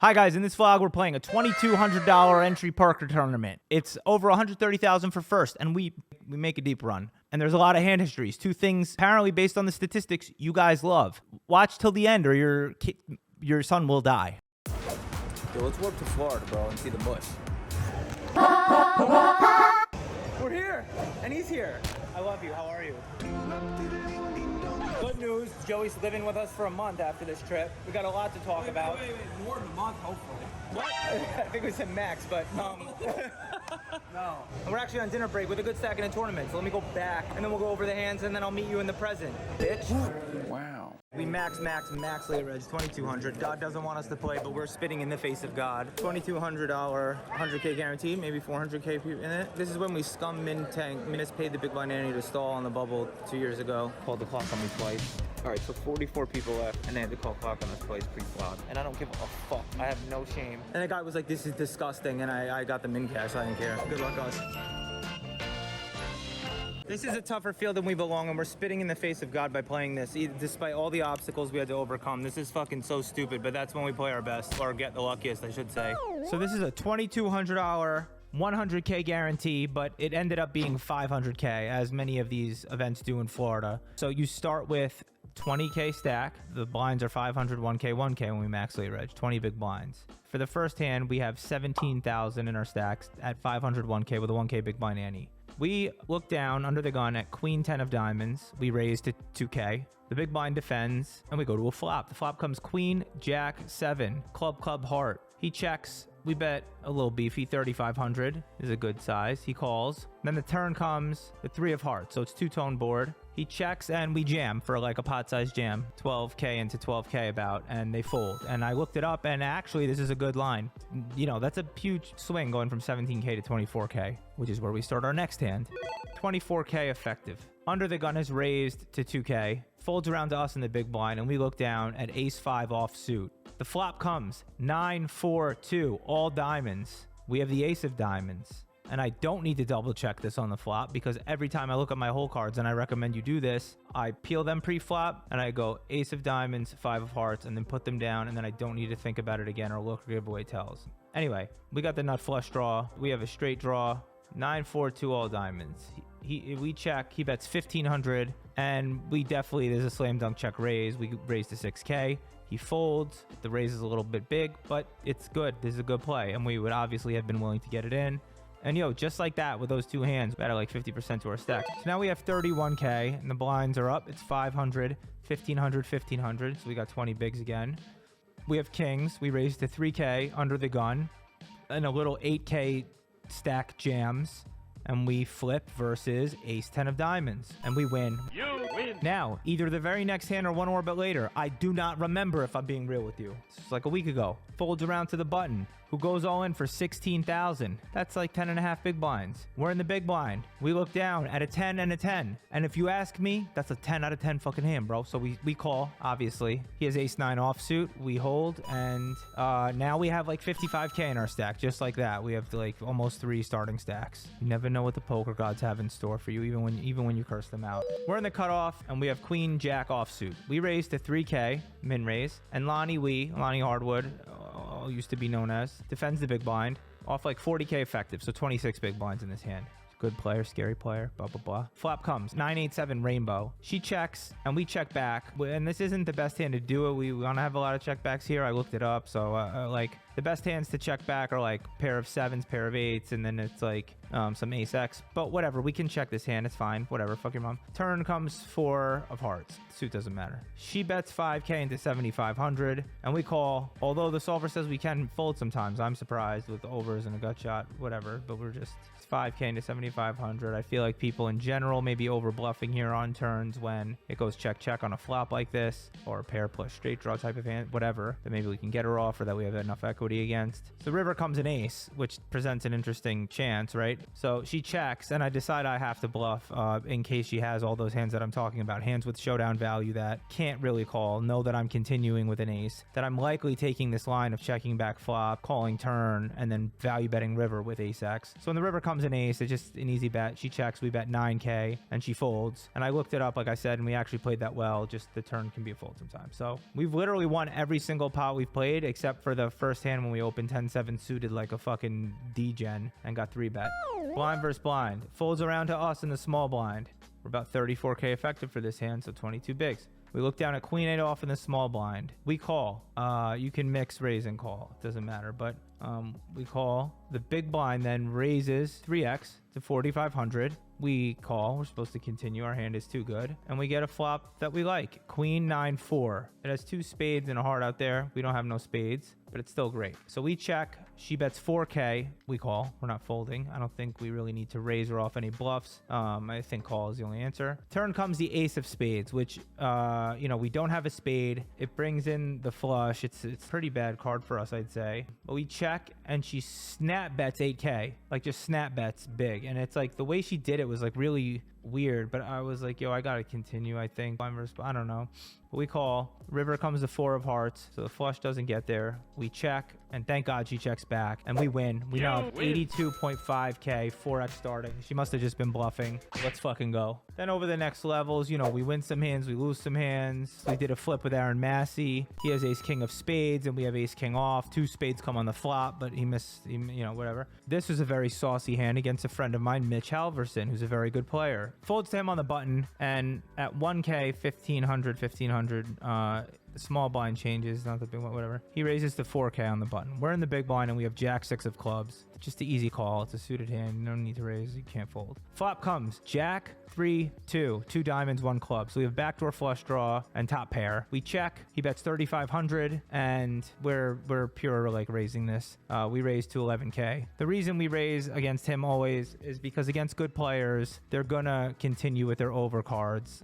Hi guys, in this vlog we're playing a $2,200 entry poker tournament. It's over $130,000 for first, and we make a deep run. And there's a lot of hand histories, two things apparently based on the statistics you guys love. Watch till the end or your son will die. Yo, let's walk to Florida, bro, and see the bush. We're here, and he's here. I love you. How are you? Good news, Joey's living with us for a month after this trip. We got a lot to talk about. Wait, more than a month, hopefully. What? I think we said max, but No. We're actually on dinner break with a good stack in a tournament, so let me go back, and then we'll go over the hands, and then I'll meet you in the present, bitch. Wow. We max late reg, 2,200. God doesn't want us to play, but we're spitting in the face of God. $2,200, 100K guarantee, maybe 400K in it. This is when we scum min tank, mispaid the big blind ante to stall on the bubble 2 years ago. Called the clock on me twice. All right, so 44 people left, and they had to call clock on us twice pre-flop. And I don't give a fuck. I have no shame. And the guy was like, this is disgusting, and I got the min cash. I didn't care. Good luck, guys. This is a tougher field than we belong, and we're spitting in the face of God by playing this. Despite all the obstacles we had to overcome, this is fucking so stupid, but that's when we play our best, or get the luckiest, I should say. So this is a $2,200, 100K guarantee, but it ended up being 500K, as many of these events do in Florida. So you start with 20K stack. The blinds are 500, 1K, 1K when we max late reg, 20 big blinds. For the first hand, we have 17,000 in our stacks at 500, 1K with a 1K big blind ante. We look down under the gun at queen 10 of diamonds. We raise to 2K. The big blind defends, and we go to a flop. The flop comes queen, jack, 7, club, heart. He checks. We bet a little beefy, 3,500 is a good size. He calls. Then the turn comes, the 3 of hearts, so it's two-tone board. He checks, and we jam for like a pot-sized jam, 12K into 12K about, and they fold. And I looked it up, and actually this is a good line. You know, that's a huge swing going from 17K to 24K, which is where we start our next hand. 24K effective. Under the gun is raised to 2K, folds around to us in the big blind, and we look down at ace-5 offsuit. The flop comes 9-4-2, all diamonds. We have the ace of diamonds. And I don't need to double check this on the flop because every time I look at my hole cards, and I recommend you do this, I peel them pre-flop and I go ace of diamonds, 5 of hearts, and then put them down, and then I don't need to think about it again or look or give away tells. Anyway, we got the nut flush draw. We have a straight draw, 9-4-2 all diamonds. We check, he bets 1,500, and there's a slam dunk check raise. We raise to 6K. He folds. The raise is a little bit big, but it's good. This is a good play, and we would obviously have been willing to get it in. And yo, just like that with those two hands, we added like 50% to our stack. So now we have 31K, and the blinds are up. It's 500, 1,500, 1,500. So we got 20 bigs again. We have kings. We raised to 3K under the gun, and a little 8K stack jams. And we flip versus ace 10 of diamonds, and we win. You win. Now, either the very next hand or one orbit later, I do not remember, if I'm being real with you. It's like a week ago. Folds around to the button, who goes all in for 16,000. That's like 10 and a half big blinds. We're in the big blind. We look down at a 10 and a 10. And if you ask me, that's a 10 out of 10 fucking hand, bro. So we call, obviously. He has ace 9 offsuit. We hold, and now we have like 55K in our stack, just like that. We have like almost 3 starting stacks. You never know what the poker gods have in store for you, even when you curse them out. We're in the cutoff, and we have queen jack offsuit. We raise to 3K, min raise, and Lonnie Hardwood, used to be known as, defends the big blind off like 40K effective, so 26 big blinds in this hand. Good player, scary player, blah, blah, blah. Flop comes, 9-8-7 rainbow. She checks, and we check back. And this isn't the best hand to do it. We want to have a lot of check backs here. I looked it up. So, like, the best hands to check back are, like, pair of 7s, pair of 8s, and then it's, like, some ace-x. But whatever, we can check this hand. It's fine. Whatever, fuck your mom. Turn comes 4 of hearts. Suit doesn't matter. She bets 5K into 7,500, and we call. Although the solver says we can fold sometimes. I'm surprised with overs and a gut shot, whatever. But we're just... 5K into 7,500. I feel like people in general may be over bluffing here on turns when it goes check on a flop like this, or a pair plus straight draw type of hand, whatever, that maybe we can get her off or that we have enough equity against. So the river comes an ace, which presents an interesting chance, right? So she checks, and I decide I have to bluff in case she has all those hands that I'm talking about, hands with showdown value that can't really call, know that I'm continuing with an ace, that I'm likely taking this line of checking back flop, calling turn, and then value betting river with ace X. So when the river comes an ace, it's just an easy bet. She checks, we bet 9K, and she folds. And I looked it up, like I said, and we actually played that well. Just the turn can be a fold sometimes. So we've literally won every single pot we've played except for the first hand hand when we opened 10-7 suited like a fucking D-gen and got 3-bet. Blind versus blind. Folds around to us in the small blind. We're about 34K effective for this hand, so 22 bigs. We look down at queen 8 off in the small blind. We call. You can mix raise and call. It doesn't matter, but we call. The big blind then raises 3x to 4,500. We call. We're supposed to continue. Our hand is too good. And we get a flop that we like. Queen 9-4. It has 2 spades and a heart out there. We don't have no spades, but it's still great. So we check. She bets 4K. We call. We're not folding. I don't think we really need to raise her off any bluffs. I think call is the only answer. Turn comes the ace of spades, which, you know, we don't have a spade. It brings in the flush. It's a pretty bad card for us, I'd say. But we check, and she snap bets 8K. Like, just snap bets big. And it's like, the way she did it was like really weird, but I was like, yo, I gotta continue. I think I don't know, but we call. River comes the 4 of hearts, so the flush doesn't get there. We check, and thank God she checks back, and we win. We now have 82.5K, 4x starting. She must have just been bluffing. Let's fucking go. Then over the next levels, you know, we win some hands, we lose some hands. We did a flip with Aaron Massey. He has ace king of spades, and we have ace king off. 2 spades come on the flop, but he missed, you know, whatever. This was a very saucy hand against a friend of mine, Mitch Halverson, who's a very good player. Folds to him on the button, and at 1K, 1500, small blind changes, not the big one, whatever. He raises to 4K on the button. We're in the big blind, and we have jack 6 of clubs. Just the easy call. It's a suited hand. No need to raise. You can't fold. Flop comes jack 3, 2, 2 diamonds, 1 club. So we have backdoor flush draw and top pair. We check. He bets 3,500, and we're pure like raising this. We raise to 11K. The reason we raise against him always is because against good players, they're gonna continue with their overcards,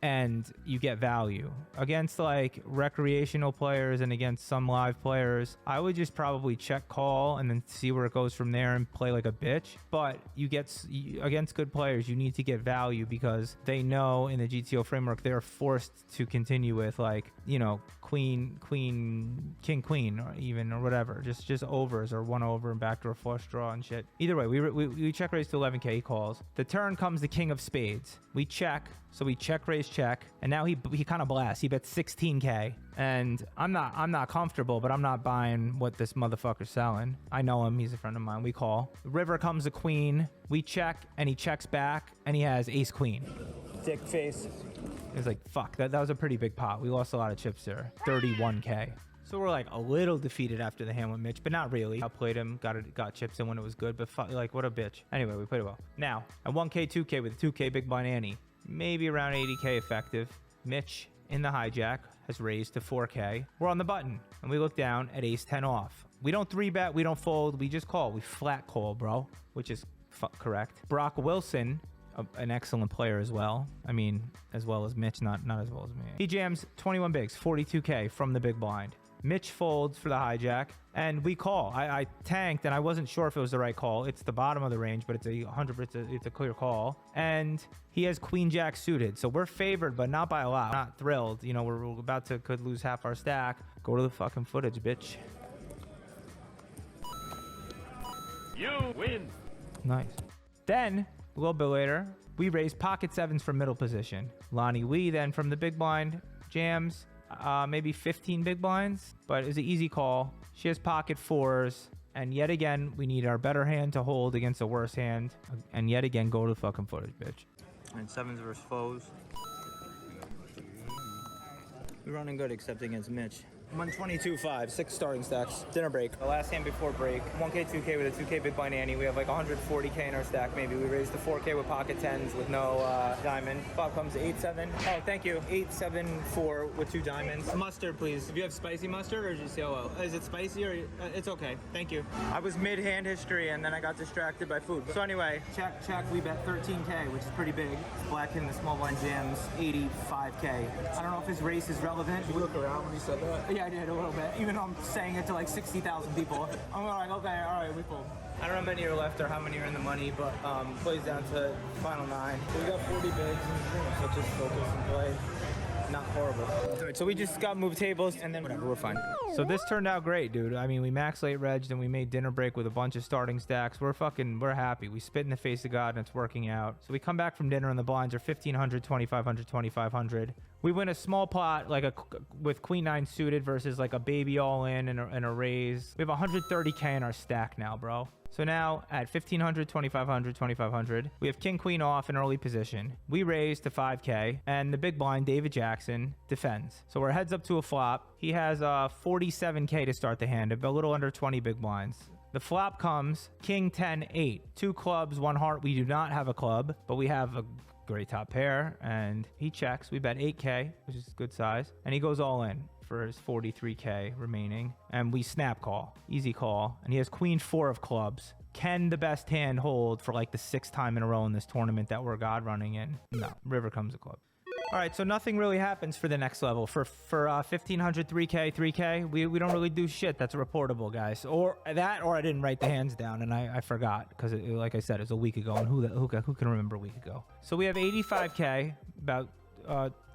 and you get value. Against like recreational players and against some live players, I would just probably check call and then see where it goes from there and play like a bitch. But against good players, you need to get value because they know in the GTO framework they're forced to continue with, like, you know, queen, king, queen, or even, or whatever, just overs or 1 over and backdoor flush draw and shit. Either way, we check raise to 11K. He calls. The turn comes the king of spades. We check, so we check raise check, and now he kind of blasts. He bets 16K, and I'm not comfortable, but I'm not buying what this motherfucker's selling. I know him. He's a friend of mine. We call. River comes a queen. We check, and he checks back, and he has ace queen. Dick face. It was like, fuck, that was a pretty big pot. We lost a lot of chips there. 31K. So we're like a little defeated after the hand with Mitch, but not really. I played him, got chips in when it was good, but like, what a bitch. Anyway, we played it well. Now, at 1K, 2K with a 2K big blind Annie, maybe around 80K effective. Mitch in the hijack has raised to 4K. We're on the button, and we look down at ace 10 off. We don't 3-bet, we don't fold, we just call. We flat call, bro, which is correct. Brock Wilson, an excellent player as well. I mean, as well as Mitch, not as well as me. He jams 21 bigs, 42K from the big blind. Mitch folds for the hijack, and we call. I tanked, and I wasn't sure if it was the right call. It's the bottom of the range, but it's a clear call. And he has queen jack suited, so we're favored, but not by a lot. Not thrilled. You know, we're about to could lose half our stack. Go to the fucking footage, bitch. You win. Nice. Then a little bit later, we raise pocket 7s from middle position. Lonnie Wee then from the big blind jams. Maybe 15 big blinds, but it's an easy call. She has pocket 4s, and yet again, we need our better hand to hold against a worse hand, and yet again, go to the fucking footage, bitch. And 7s versus foes. We're running good except against Mitch. 122.5, 6 starting stacks. Dinner break. The last hand before break. 1K, 2K with a 2K big blind Annie. We have like 140K in our stack maybe. We raised to 4K with pocket 10s with no diamond. Flop comes 8-7. Oh, thank you. 8-7-4 with 2 diamonds. Mustard, please. If you have spicy mustard or just yellow. Is it spicy or it's okay? Thank you. I was mid-hand history and then I got distracted by food. So anyway, check. We bet 13K, which is pretty big. Black in the small blind jams, 85K. I don't know if his race is relevant. Did you look around when you said that? Yeah, I did a little bit, even though I'm saying it to like 60,000 people. I'm like, okay, all right, we fold. I don't know how many are left or how many are in the money, but plays down to final 9. We got 40 bigs, so just focus and play. Not horrible. So we just got moved tables and then whatever, we're fine. So this turned out great, dude. I mean, we max late regged and we made dinner break with a bunch of starting stacks. We're happy. We spit in the face of God and it's working out. So we come back from dinner and the blinds are 1,500, 2,500, 2,500. We win a small pot, like with queen 9 suited versus like a baby all in and a raise. We have 130K in our stack now, bro. So now at 1500, 2500, 2500, we have king queen off in early position. We raise to 5K, and the big blind, David Jackson, defends. So we're heads up to a flop. He has 47K to start the hand, a little under 20 big blinds. The flop comes king 10 8, 2 clubs, 1 heart. We do not have a club, but we have a great top pair, and he checks. We bet 8K, which is good size, and he goes all in for his 43K remaining, and we snap call, easy call, and he has queen 4 of clubs. Can the best hand hold for like the 6th time in a row in this tournament that we're god running in? No, river comes a club. All right, so nothing really happens for the next level. For 1500, 3K, we don't really do shit that's reportable, guys. Or that, or I didn't write the hands down and I forgot because, like I said, it was a week ago, and who can remember a week ago? So we have 85K, about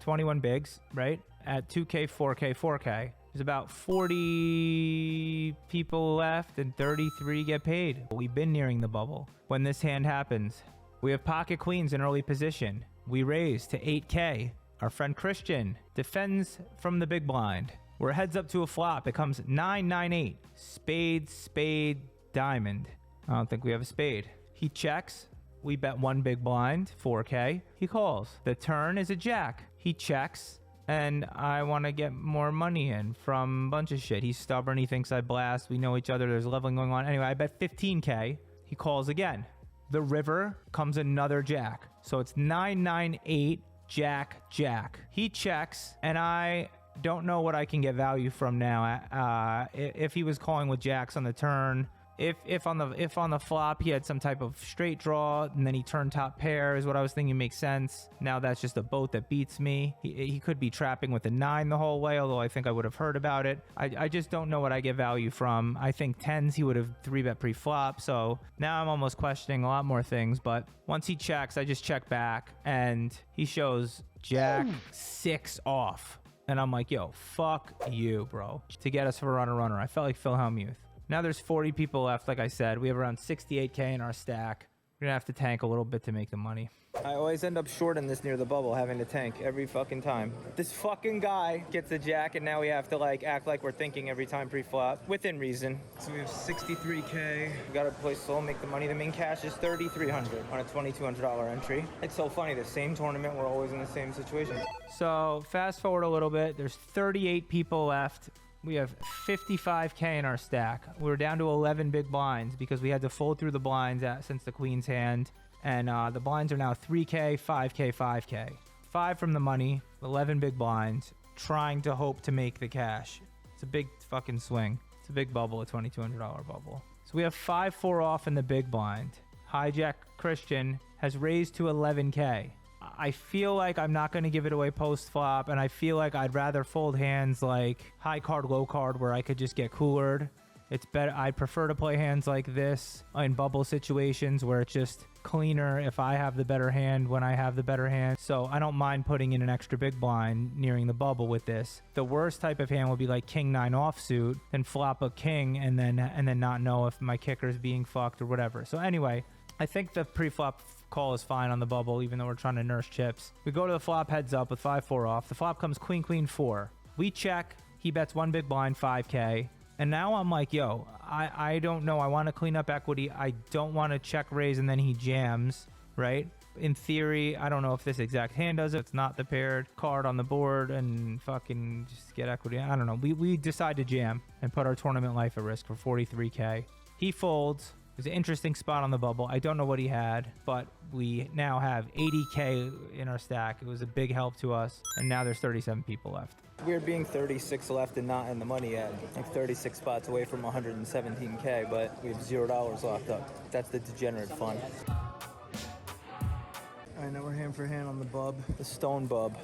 21 bigs, right? At 2K, 4K, 4K. There's about 40 people left and 33 get paid. We've been nearing the bubble. When this hand happens, we have pocket queens in early position. We raise to 8K. Our friend Christian defends from the big blind. We're heads up to a flop. It comes 9-9-8. Spade, spade, diamond. I don't think we have a spade. He checks. We bet 1 big blind, 4K. He calls. The turn is a jack. He checks, and I want to get more money in from a bunch of shit. He's stubborn. He thinks I blast. We know each other. There's leveling going on. Anyway, I bet 15K. He calls again. The river comes another jack. So it's 9-9-8, jack, jack. He checks, and I don't know what I can get value from now. If he was calling with jacks on the turn, if on the flop he had some type of straight draw and then he turned top pair is what I was thinking makes sense. Now that's just a boat that beats me. He could be trapping with a 9 the whole way, although I think I would have heard about it. I just don't know what I get value from. I think 10s he would have 3-bet pre-flop, so now I'm almost questioning a lot more things. But once he checks, I just check back and he shows jack 6 off, and I'm like, yo, fuck you, bro, to get us for runner. I felt like Phil Hellmuth. Now there's 40 people left. Like I said, we have around 68K in our stack. We're gonna have to tank a little bit to make the money. I always end up short in this near the bubble, having to tank every fucking time. This fucking guy gets a jack, and now we have to like act like we're thinking every time pre-flop, within reason. So we have 63K. We gotta play slow, make the money. The main cash is 3,300 on a $2,200 entry. It's so funny, the same tournament, we're always in the same situation. So fast forward a little bit, there's 38 people left. We have 55K in our stack. We're down to 11 big blinds because we had to fold through the blinds since the queen's hand. And the blinds are now 3K, 5K, 5K. 5 from the money, 11 big blinds, trying to hope to make the cash. It's a big fucking swing. It's a big bubble, a $2,200 bubble. So we have 5-4 off in the big blind. Hijack Christian has raised to 11K. I feel like I'm not going to give it away post-flop, and I feel like I'd rather fold hands like high card, low card, where I could just get coolered. It's better. I prefer to play hands like this in bubble situations where it's just cleaner if I have the better hand when I have the better hand. So I don't mind putting in an extra big blind nearing the bubble with this. The worst type of hand would be like king 9 offsuit, then flop a king and then not know if my kicker is being fucked or whatever. So anyway, I think the pre-flop call is fine on the bubble, even though we're trying to nurse chips. We go to the flop heads up with 5-4 off. The flop comes queen, queen, 4. We check. He bets 1 big blind, 5K. And now I'm like, yo, I don't know. I want to clean up equity. I don't want to check raise and then he jams, right? In theory, I don't know if this exact hand does it. It's not the paired card on the board and fucking just get equity. I don't know. We decide to jam and put our tournament life at risk for 43K. He folds. It was an interesting spot on the bubble. I don't know what he had, but we now have 80K in our stack. It was a big help to us, and now there's 37 people left. Weird being 36 left and not in the money yet. Like 36 spots away from 117K, but we have $0 locked up. That's the degenerate fun. All right, now we're hand for hand on the bub, the stone bub.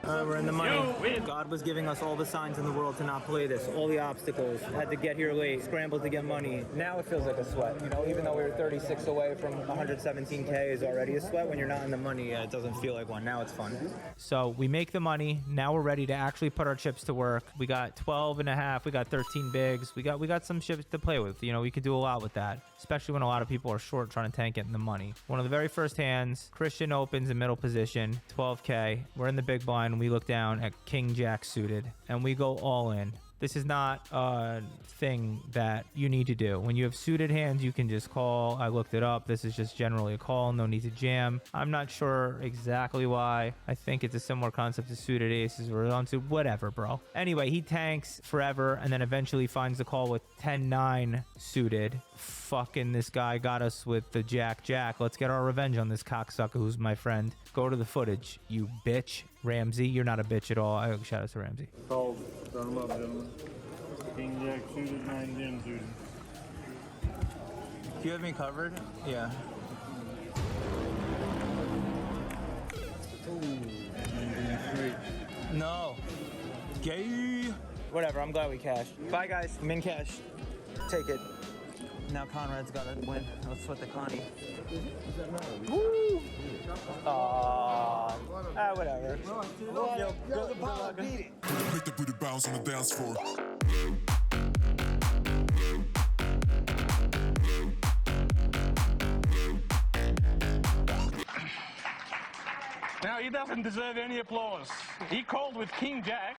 We're in the money. You win. God was giving us all the signs in the world to not play this. All the obstacles. Had to get here late. Scrambled to get money. Now it feels like a sweat. You know, even though we were 36 away from 117K is already a sweat. When you're not in the money, it doesn't feel like one. Now it's fun. So we make the money. Now we're ready to actually put our chips to work. We got 12 and a half. We got 13 bigs. We got some chips to play with. You know, we could do a lot with that, especially when a lot of people are short trying to tank it in the money. One of the very first hands, Christian opens in middle position, 12K. We're in the big blind. We look down at King Jack suited and we go all in. This is not a thing that you need to do. When you have suited hands, you can just call. I looked it up. This is just generally a call. No need to jam. I'm not sure exactly why. I think it's a similar concept to suited aces or onto whatever, bro. Anyway, he tanks forever and then eventually finds the call with 10-9 suited. Fucking this guy got us with the jack. Let's get our revenge on this cocksucker who's my friend. Go to the footage, you bitch. Ramsey, you're not a bitch at all. I shout out to Ramsey. Called. Start him up, gentlemen. King Jack suited, 9 gem suited. Do you have me covered? Yeah. No. Gay. Whatever, I'm glad we cashed. Bye, guys. I'm in cash. Take it. Now Conrad's got to win. Let's sweat the Connie. Woo! Whatever. Go Depaulo, beat it. Make the booty bounce on the dance floor. Now, he doesn't deserve any applause. He called with King Jack.